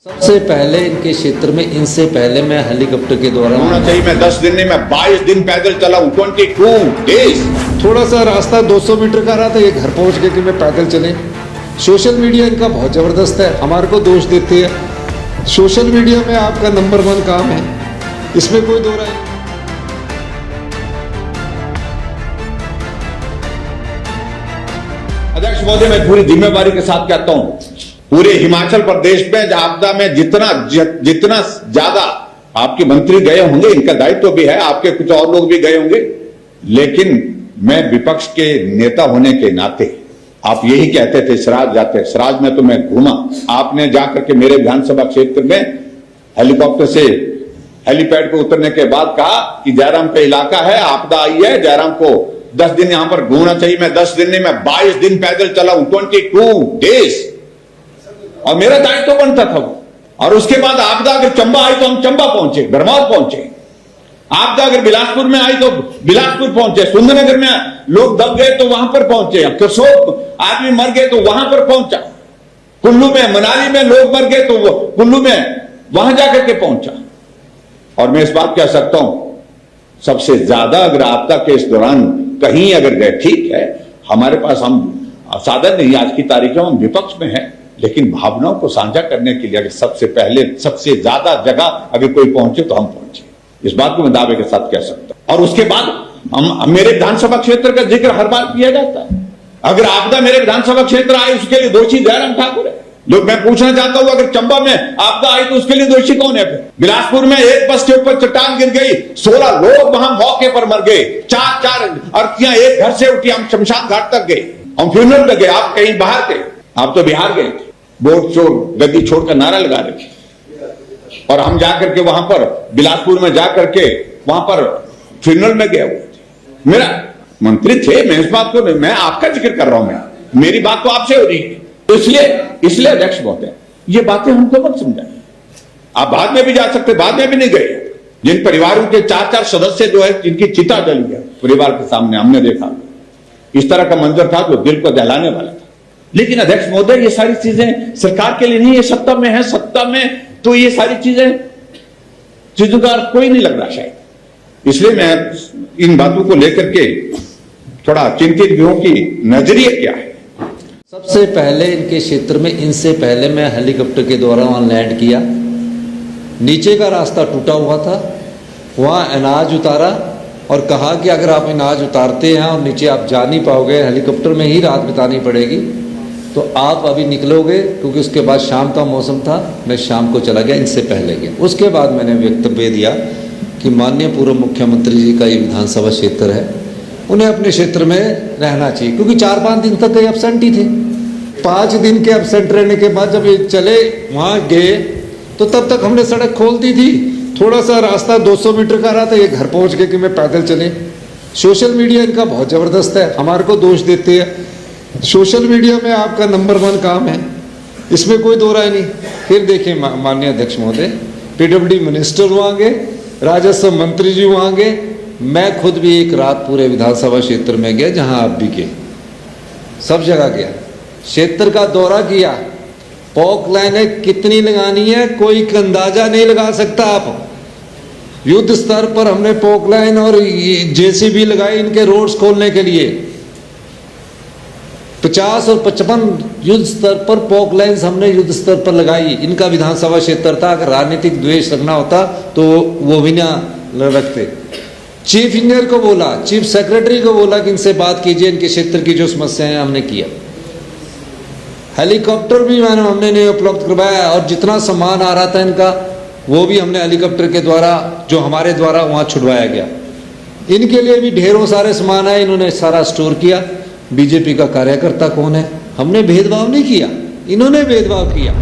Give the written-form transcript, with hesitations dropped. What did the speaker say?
सबसे पहले इनके क्षेत्र में इनसे पहले मैं हेलीकॉप्टर के द्वारा होना चाहिए। मैं 10 दिन नहीं, मैं 22 दिन पैदल चला हूँ, 22 डेज। थोड़ा सा रास्ता 200 मीटर का रहा था, ये घर पहुंच गए कि मैं पैदल चले। सोशल मीडिया इनका बहुत ज़बरदस्त है, हमारे को दोष देते हैं। सोशल मीडिया में आपका नंबर 1 काम है, इसमें कोई दो राय नहीं। अध्यक्ष महोदय, मैं पूरी जिम्मेवारी के साथ कहता हूँ, पूरे हिमाचल प्रदेश में आपदा में जितना ज्यादा आपके मंत्री गए होंगे, इनका दायित्व भी है, आपके कुछ और लोग भी गए होंगे, लेकिन मैं विपक्ष के नेता होने के नाते, आप यही कहते थे सराज जाते, सराज में तो मैं घूमा, आपने जाकर के मेरे विधानसभा क्षेत्र में हेलीकॉप्टर से हेलीपैड पे उतरने के बाद कहा कि जयराम का इलाका है, आपदा आई है, जयराम को 10 दिन यहां पर घूमना चाहिए। मैं 10 दिन नहीं, मैं 22 दिन पैदल चला हूं, 22 डेज, और मेरा दायित्व बनता था वो। और उसके बाद आपदा अगर चंबा आई तो हम चंबा पहुंचे, भरमौर पहुंचे। आपदा अगर बिलासपुर में आई तो बिलासपुर पहुंचे, सुंदरनगर में लोग दब गए तो वहां पर पहुंचे, कसोट आदमी मर गए तो वहां पर पहुंचा, कुल्लू में मनाली में लोग मर गए तो कुल्लू में वहां जाकर के पहुंचा। और मैं इस बात कह सकता हूं, सबसे ज्यादा अगर आपदा के इस दौरान कहीं अगर गए, ठीक है हमारे पास हम साधन नहीं, आज की तारीख में हम विपक्ष में हैं, लेकिन भावनाओं को साझा करने के लिए अगर सबसे पहले सबसे ज्यादा जगह अगर कोई पहुंचे तो हम पहुंचे, इस बात को मैं दावे के साथ कह सकता हूं। और उसके बाद हम मेरे विधानसभा क्षेत्र का जिक्र हर बार किया जाता है। अगर आपदा मेरे विधानसभा क्षेत्र आए उसके लिए दोषी जयराम ठाकुर है। लोग, मैं पूछना चाहता हूं, अगर चंबा में आपदा आई तो उसके लिए दोषी कौन है? बिलासपुर में एक बस के ऊपर चट्टान गिर गई, 16 लोग वहां मौके पर मर गए, 4 अर्थियां एक घर से उठी, हम शमशान घाट तक गए, हम फ्यूनरल पे गए, आप कहीं बाहर थे, आप तो बिहार गए थे, वोट छोड़ गद्दी छोड़कर नारा लगा रहे थे। और हम जाकर के वहां पर बिलासपुर में जाकर के वहां पर फ्यूनरल में गए हुए थे, मेरा मंत्री थे, मैं इस बात को, मैं आपका जिक्र कर रहा हूं, मैं मेरी बात तो आपसे हो रही है, तो इसलिए अध्यक्ष महोदय ये बातें हमको मत समझाइए। आप बाद में भी जा सकते, बाद में भी नहीं गए। जिन परिवारों के 4 सदस्य जो है जिनकी चिता जली है परिवार के सामने, हमने देखा इस तरह का मंजर था जो दिल को दहलाने वाला था। लेकिन अध्यक्ष महोदय ये सारी चीजें सरकार के लिए नहीं, ये सत्ता में है, सत्ता में तो ये सारी चीजों का कोई नहीं लग रहा शायद। इसलिए मैं इन बातों को लेकर के थोड़ा चिंतित भी हूं कि नजरिए क्या है। सबसे पहले इनके क्षेत्र में इनसे पहले मैं हेलीकॉप्टर के द्वारा वहाँ लैंड किया। नीचे का रास्ता टूटा हुआ था, वहाँ अनाज उतारा और कहा कि अगर आप अनाज उतारते हैं और नीचे आप जा नहीं पाओगे, हेलीकॉप्टर में ही रात बितानी पड़ेगी, तो आप अभी निकलोगे, क्योंकि उसके बाद शाम का मौसम था, मैं शाम को चला गया, इनसे पहले गया। उसके बाद मैंने वक्तव्य दिया कि माननीय पूर्व मुख्यमंत्री जी का ये विधानसभा क्षेत्र है, उन्हें अपने क्षेत्र में रहना चाहिए, क्योंकि 4-5 दिन तक कई एब्सेंट ही थे। 5 दिन के एब्सेंट रहने के बाद जब ये चले वहाँ गए तो तब तक हमने सड़क खोल दी थी। थोड़ा सा रास्ता 200 मीटर का रहा था, ये घर पहुँच गए कि मैं पैदल चले। सोशल मीडिया इनका बहुत ज़बरदस्त है, हमारे को दोष देते हैं। सोशल मीडिया में आपका नंबर 1 काम है, इसमें कोई दो राय नहीं। फिर देखिए माननीय अध्यक्ष महोदय, PWD मिनिस्टर वहाँ गए, राजस्व मंत्री जी वहाँ गए, मैं खुद भी एक रात पूरे विधानसभा क्षेत्र में गया, जहाँ आप भी गए, सब जगह गया, क्षेत्र का दौरा किया। पॉक लाइनें कितनी लगानी है कोई अंदाजा नहीं लगा सकता आप। युद्ध स्तर पर हमने पॉक लाइन और JCB लगाई इनके रोड्स खोलने के लिए। 50 और 55 युद्ध स्तर पर पॉक लाइन्स हमने युद्ध स्तर पर लगाई। इनका विधानसभा क्षेत्र था, अगर राजनीतिक द्वेष रखना होता तो वो भी ना रखते। चीफ इंजीनियर को बोला, चीफ सेक्रेटरी को बोला कि इनसे बात कीजिए, इनके क्षेत्र की जो समस्याएं हैं, हमने किया। हेलीकॉप्टर भी हमने नहीं उपलब्ध करवाया, और जितना सामान आ रहा था इनका वो भी हमने हेलीकॉप्टर के द्वारा, जो हमारे द्वारा वहाँ छुड़वाया गया। इनके लिए भी ढेरों सारे सामान आए, इन्होंने सारा स्टोर किया। बीजेपी का कार्यकर्ता कौन है? हमने भेदभाव नहीं किया, इन्होंने भेदभाव किया।